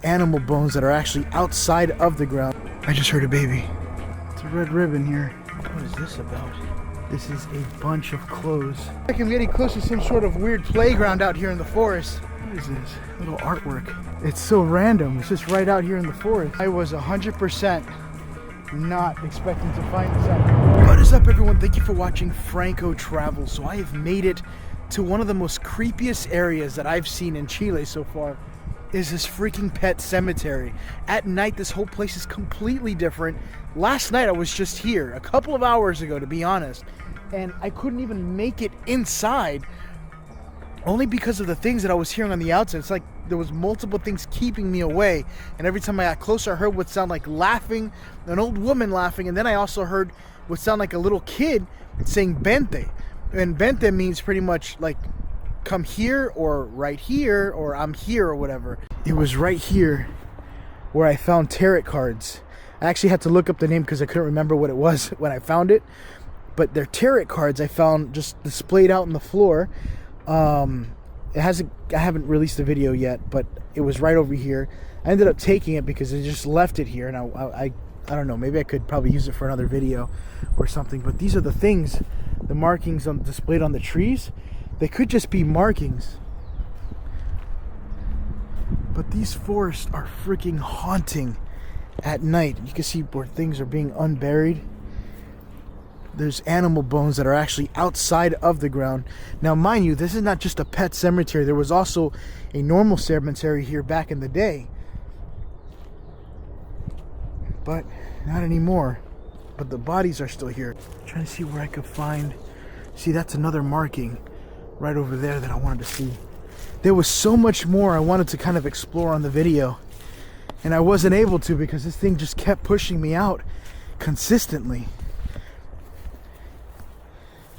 Animal bones that are actually outside of the ground. I just heard a baby. It's a red ribbon here. What is this about? This is a bunch of clothes. Like I'm getting close to some sort of weird playground out here in the forest. What is this? Little artwork. It's so random. It's just right out here in the forest. I was 100% not expecting to find this out. What is up, everyone? Thank you for watching Franco Travel. So I have made it to one of the most creepiest areas that I've seen in Chile so far. Is this freaking pet cemetery. At night, this whole place is completely different. Last night I was just here a couple of hours ago, to be honest, and I couldn't even make it inside only because of the things that I was hearing on the outside. It's like there was multiple things keeping me away, and every time I got closer I heard what sounded like laughing, an old woman laughing, and then I also heard what sounded like a little kid saying "Vente," and "Vente" means pretty much like come here or right here or I'm here or whatever. It was right here where I found tarot cards. I actually had to look up the name because I couldn't remember what it was when I found it, but they're tarot cards I found just displayed out on the floor. I haven't released the video yet, but it was right over here. I ended up taking it because I just left it here, and I don't know, maybe I could probably use it for another video or something. But these are the things, the markings displayed on the trees. They could just be markings, but these forests are freaking haunting at night. You can see where things are being unburied. There's animal bones that are actually outside of the ground. Now, mind you, this is not just a pet cemetery. There was also a normal cemetery here back in the day, but not anymore. But the bodies are still here. I'm trying to see where I could find. See, that's another marking right over there that I wanted to see. There was so much more I wanted to kind of explore on the video, and I wasn't able to because this thing just kept pushing me out consistently.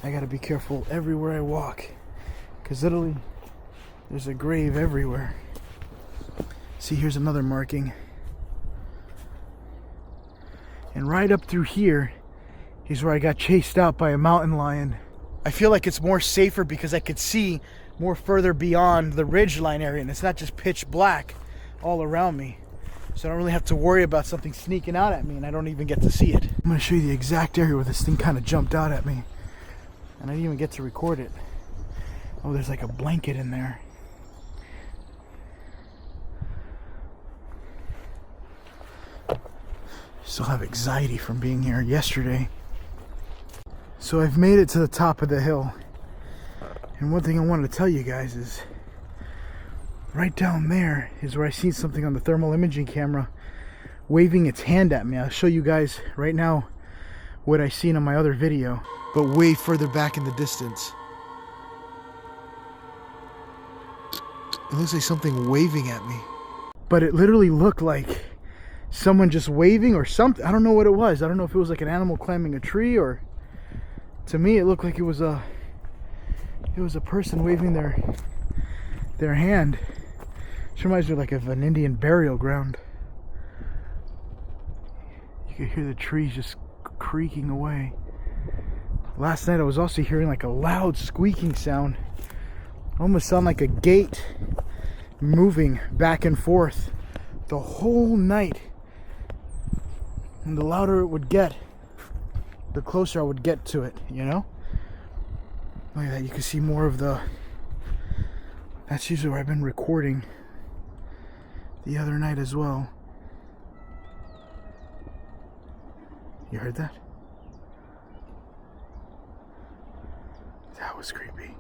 I gotta be careful everywhere I walk, because literally there's a grave everywhere. See, here's another marking, and right up through here is where I got chased out by a mountain lion. I feel like it's more safer because I could see more further beyond the ridgeline area, and it's not just pitch black all around me. So I don't really have to worry about something sneaking out at me, and I don't even get to see it. I'm going to show you the exact area where this thing kind of jumped out at me, and I didn't even get to record it. Oh, there's like a blanket in there. Still have anxiety from being here yesterday. So I've made it to the top of the hill, and one thing I wanted to tell you guys is right down there is where I seen something on the thermal imaging camera waving its hand at me. I'll show you guys right now what I seen on my other video, but way further back in the distance. It looks like something waving at me, but it literally looked like someone just waving or something. I don't know what it was. I don't know if it was like an animal climbing a tree, or to me it looked like it was a person waving their hand. It reminds me like of an Indian burial ground. You could hear the trees just creaking away. Last night I was also hearing like a loud squeaking sound. Almost sound like a gate moving back and forth the whole night. And the louder it would get, the closer I would get to it, you know? Look at that, you can see more of the... That's usually where I've been recording the other night as well. You heard that? That was creepy.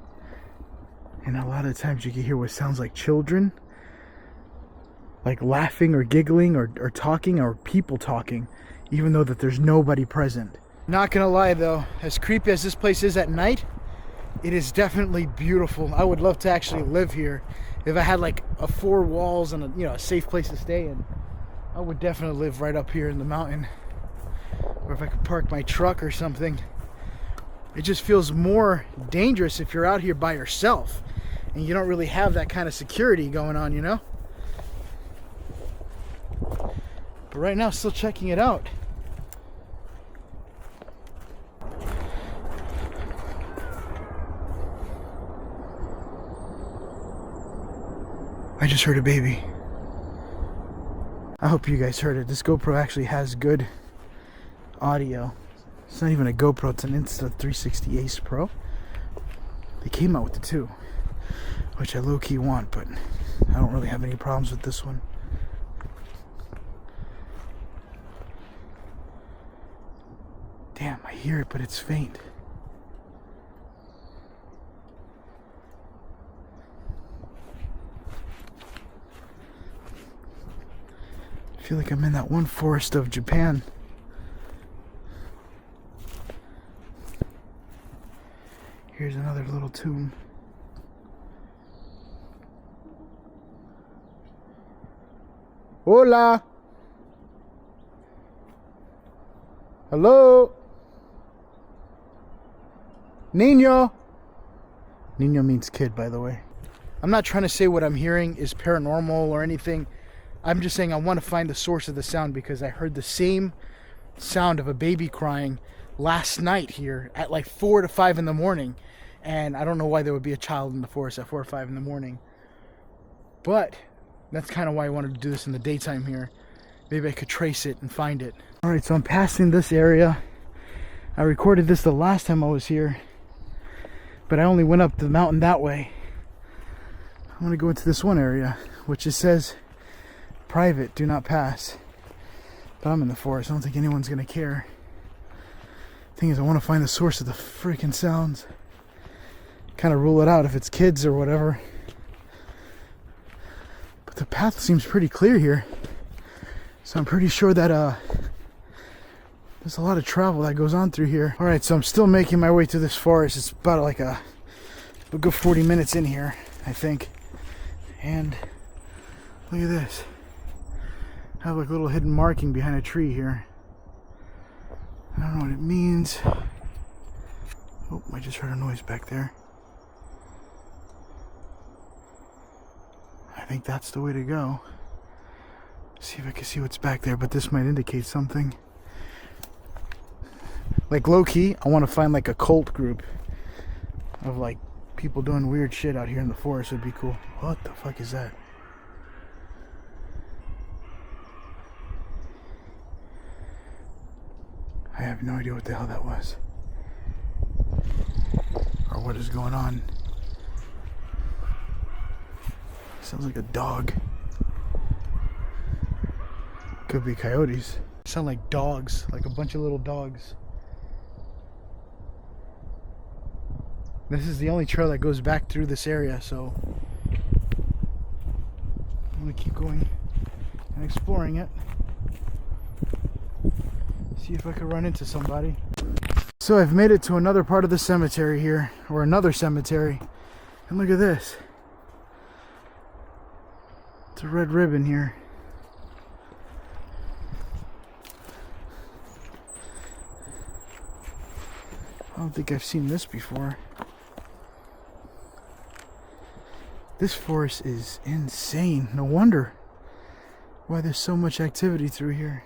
And a lot of times you can hear what sounds like children, like laughing or giggling or talking, or people talking, even though that there's nobody present. Not gonna lie though, as creepy as this place is at night, it is definitely beautiful. I would love to actually live here. If I had like four walls and a safe place to stay in, I would definitely live right up here in the mountain. Or if I could park my truck or something. It just feels more dangerous if you're out here by yourself and you don't really have that kind of security going on, you know? But right now, still checking it out. I just heard a baby. I hope you guys heard it. This GoPro actually has good audio. It's not even a GoPro, it's an Insta360 Ace Pro. They came out with the two, which I low-key want, but I don't really have any problems with this one. Damn, I hear it, but it's faint. I feel like I'm in that one forest of Japan. Here's another little tomb. Hola! Hello? Niño! Niño means kid, by the way. I'm not trying to say what I'm hearing is paranormal or anything. I'm just saying I want to find the source of the sound because I heard the same sound of a baby crying last night here at like 4 to 5 in the morning. And I don't know why there would be a child in the forest at 4 or 5 in the morning. But that's kind of why I wanted to do this in the daytime here. Maybe I could trace it and find it. Alright, so I'm passing this area. I recorded this the last time I was here, but I only went up the mountain that way. I'm going to go into this one area, which it says private, do not pass. But I'm in the forest. I don't think anyone's going to care. Thing is, I want to find the source of the freaking sounds. Kind of rule it out if it's kids or whatever. But the path seems pretty clear here. So I'm pretty sure that there's a lot of travel that goes on through here. Alright, so I'm still making my way through this forest. It's about like a good 40 minutes in here, I think. And look at this. I have like a little hidden marking behind a tree here. I don't know what it means. Oh, I just heard a noise back there. I think that's the way to go. See if I can see what's back there, but this might indicate something. Like low-key, I want to find like a cult group of like people doing weird shit out here in the forest. Would be cool. What the fuck is that? I have no idea what the hell that was. Or what is going on. Sounds like a dog. Could be coyotes. Sound like dogs, like a bunch of little dogs. This is the only trail that goes back through this area, so I'm gonna keep going and exploring it. See if I can run into somebody. So I've made it to another part of the cemetery here, or another cemetery, and look at this. It's a red ribbon here. I don't think I've seen this before. This forest is insane. No wonder why there's so much activity through here.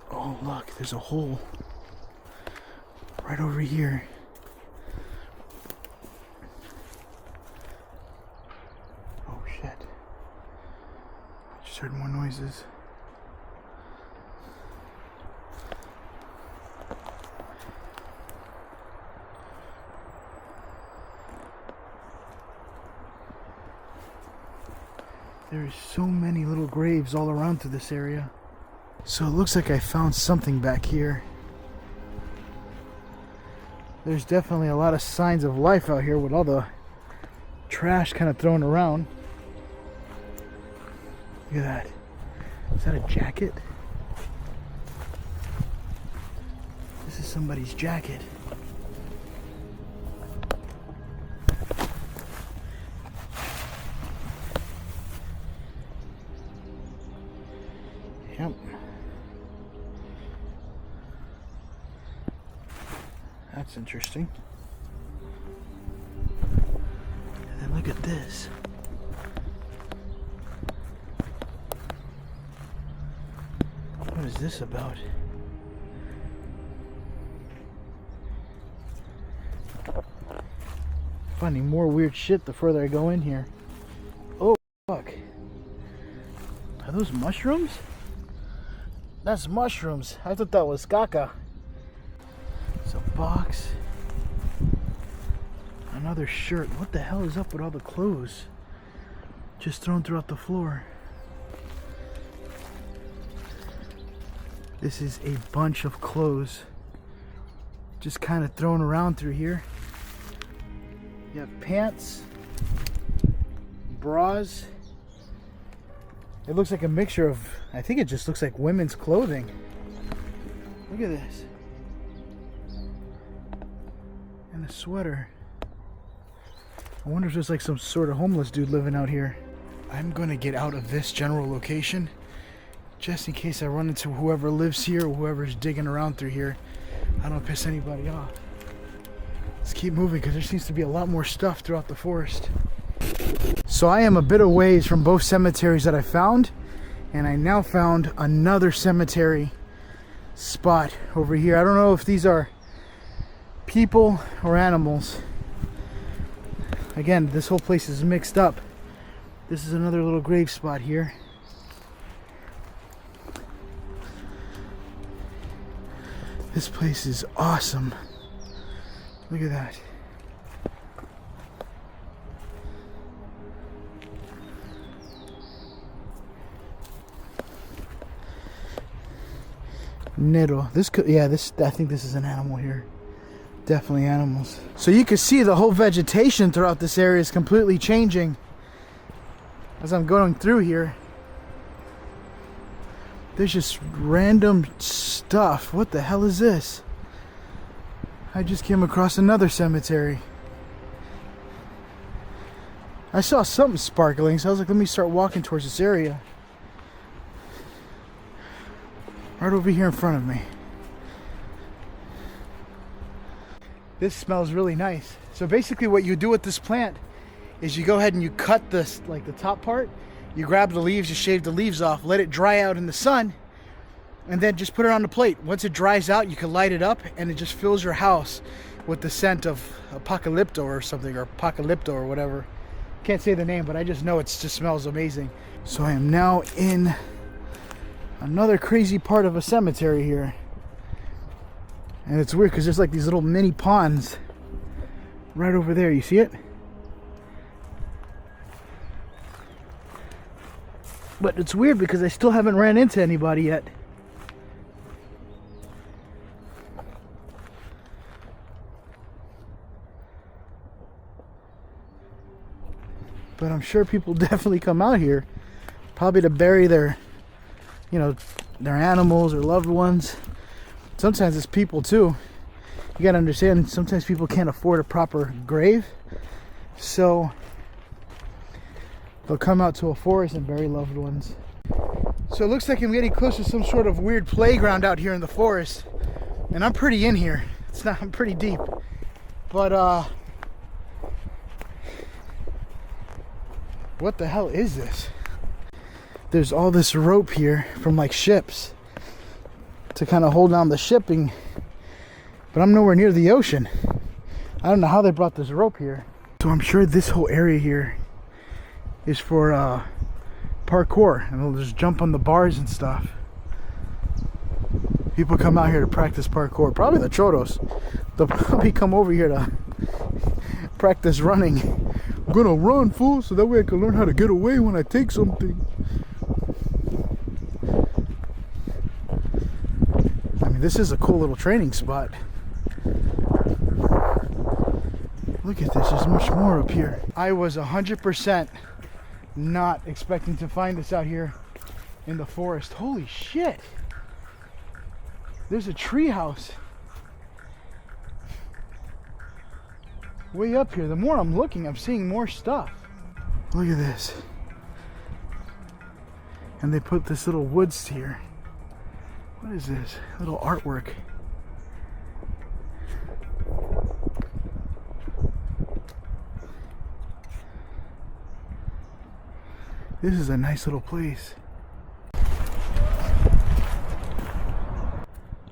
Oh look, there's a hole right over here. Oh shit. I just heard more noises. There's so many little graves all around through this area. So it looks like I found something back here. There's definitely a lot of signs of life out here with all the trash kind of thrown around. Look at that. Is that a jacket? This is somebody's jacket. Yep. That's interesting. And then look at this. What is this about? Finding more weird shit the further I go in here. Oh, fuck. those mushrooms? That's mushrooms. I thought that was caca. It's a box. Another shirt. What the hell is up with all the clothes just thrown throughout the floor? This is a bunch of clothes just kind of thrown around through here. You have pants, bras. It looks like a mixture of, I think it just looks like women's clothing. Look at this. And a sweater. I wonder if there's like some sort of homeless dude living out here. I'm gonna get out of this general location just in case I run into whoever lives here or whoever's digging around through here. I don't piss anybody off. Let's keep moving because there seems to be a lot more stuff throughout the forest. So I am a bit of ways from both cemeteries that I found, and I now found another cemetery spot over here. I don't know if these are people or animals. Again, this whole place is mixed up. This is another little grave spot here. This place is awesome. Look at that. Nero. This could, yeah, I think this is an animal here. Definitely animals. So you can see the whole vegetation throughout this area is completely changing as I'm going through here. There's just random stuff. What the hell is this? I just came across another cemetery. I saw something sparkling, so I was like, let me start walking towards this area. Right over here in front of me. This smells really nice. So basically what you do with this plant is you go ahead and you cut this, like the top part, you grab the leaves, you shave the leaves off, let it dry out in the sun, and then just put it on the plate. Once it dries out, you can light it up and it just fills your house with the scent of apocalypto or something, or apocalypto or whatever. Can't say the name, but I just know it just smells amazing. So I am now in another crazy part of a cemetery here. And it's weird because there's like these little mini ponds right over there. You see it? But it's weird because I still haven't ran into anybody yet. But I'm sure people definitely come out here probably to bury their, you know, their animals or loved ones. Sometimes it's people too. You gotta understand, sometimes people can't afford a proper grave, so they'll come out to a forest and bury loved ones. So it looks like I'm getting close to some sort of weird playground out here in the forest, and I'm pretty in here. I'm pretty deep, but what the hell is this? There's all this rope here from like ships to kind of hold down the shipping, but I'm nowhere near the ocean. I don't know how they brought this rope here. So I'm sure this whole area here is for parkour, and they'll just jump on the bars and stuff. People come out here to practice parkour. Probably the choros. They'll probably come over here to practice running. I'm gonna run, fool, so that way I can learn how to get away when I take something. I mean, this is a cool little training spot. Look at this, there's much more up here. I was 100% not expecting to find this out here in the forest. Holy shit. There's a tree house way up here. The more I'm looking, I'm seeing more stuff. Look at this. And they put this little woods here. What is this? Little artwork. This is a nice little place. I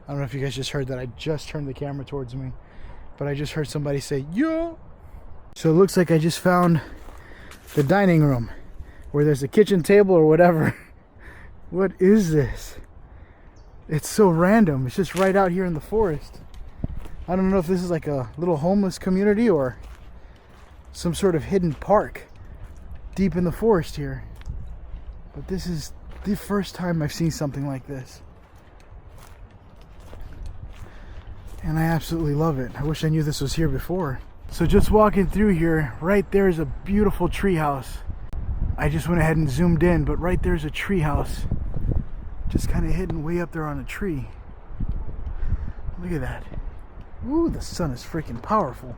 don't know if you guys just heard that. I just turned the camera towards me, but I just heard somebody say, yo! So it looks like I just found the dining room where there's a kitchen table or whatever. What is this? It's so random. It's just right out here in the forest. I don't know if this is like a little homeless community or some sort of hidden park deep in the forest here. But this is the first time I've seen something like this. And I absolutely love it. I wish I knew this was here before. So just walking through here, right there is a beautiful tree house. I just went ahead and zoomed in, but right there's a tree house. Just kind of hidden way up there on a tree. Look at that. Ooh, the sun is freaking powerful.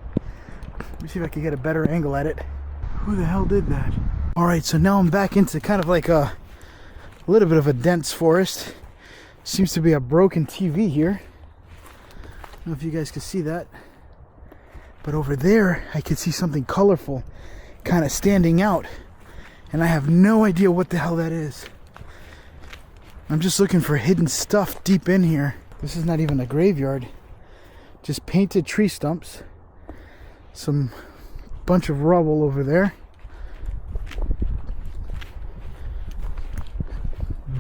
Let me see if I can get a better angle at it. Who the hell did that? Alright, so now I'm back into kind of like a little bit of a dense forest. Seems to be a broken TV here. I don't know if you guys can see that. But over there, I can see something colorful kind of standing out. And I have no idea what the hell that is. I'm just looking for hidden stuff deep in here. This is not even a graveyard. Just painted tree stumps. Some bunch of rubble over there.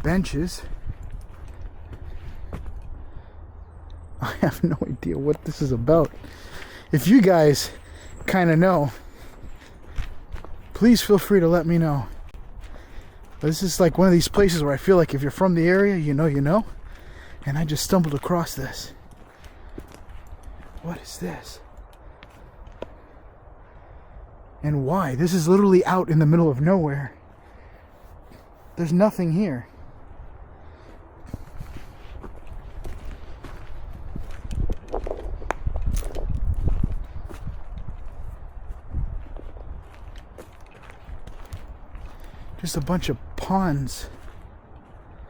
Benches. I have no idea what this is about. If you guys kind of know, please feel free to let me know. But this is like one of these places where I feel like if you're from the area, you know. And I just stumbled across this. What is this? And why? This is literally out in the middle of nowhere. There's nothing here. Just a bunch of ponds.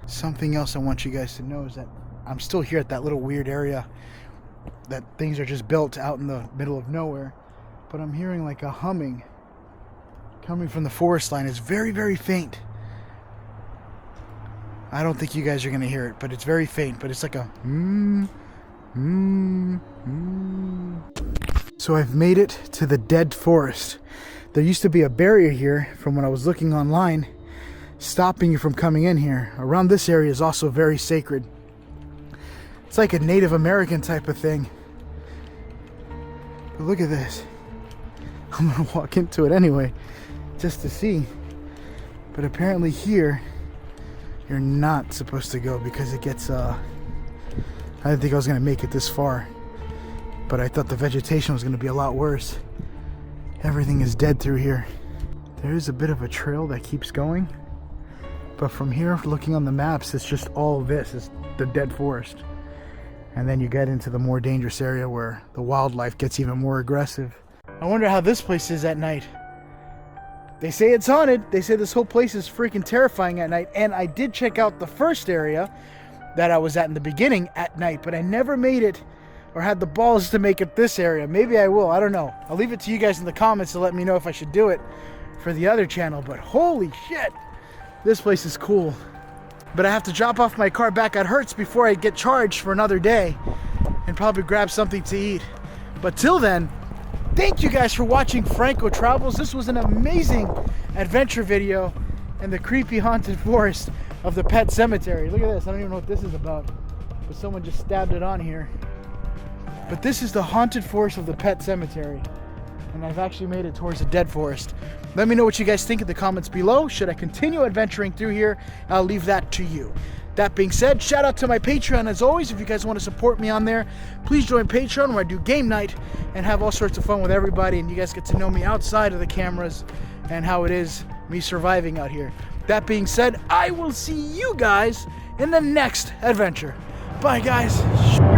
Something else I want you guys to know is that I'm still here at that little weird area that things are just built out in the middle of nowhere. But I'm hearing like a humming coming from the forest line. It's very, very faint. I don't think you guys are going to hear it, but it's very faint. But it's like a So I've made it to the dead forest. There used to be a barrier here from when I was looking online, stopping you from coming in here. Around this area is also very sacred. It's like a Native American type of thing. But look at this. I'm gonna walk into it anyway, just to see. But apparently here, you're not supposed to go because it gets, I didn't think I was gonna make it this far. But I thought the vegetation was gonna be a lot worse. Everything is dead through here. There is a bit of a trail that keeps going. But from here, looking on the maps, it's just all this is the dead forest. And then you get into the more dangerous area where the wildlife gets even more aggressive. I wonder how this place is at night. They say it's haunted. They say this whole place is freaking terrifying at night. And I did check out the first area that I was at in the beginning at night, but I never made it or had the balls to make it this area. Maybe I will, I don't know. I'll leave it to you guys in the comments to let me know if I should do it for the other channel, but holy shit, this place is cool. But I have to drop off my car back at Hertz before I get charged for another day and probably grab something to eat. But till then, thank you guys for watching Franco Travels. This was an amazing adventure video in the creepy haunted forest of the pet cemetery. Look at this, I don't even know what this is about, but someone just stabbed it on here. But this is the haunted forest of the pet cemetery. And I've actually made it towards the dead forest. Let me know what you guys think in the comments below. Should I continue adventuring through here? I'll leave that to you. That being said, shout out to my Patreon as always. If you guys want to support me on there, please join Patreon where I do game night and have all sorts of fun with everybody. And you guys get to know me outside of the cameras and how it is me surviving out here. That being said, I will see you guys in the next adventure. Bye, guys.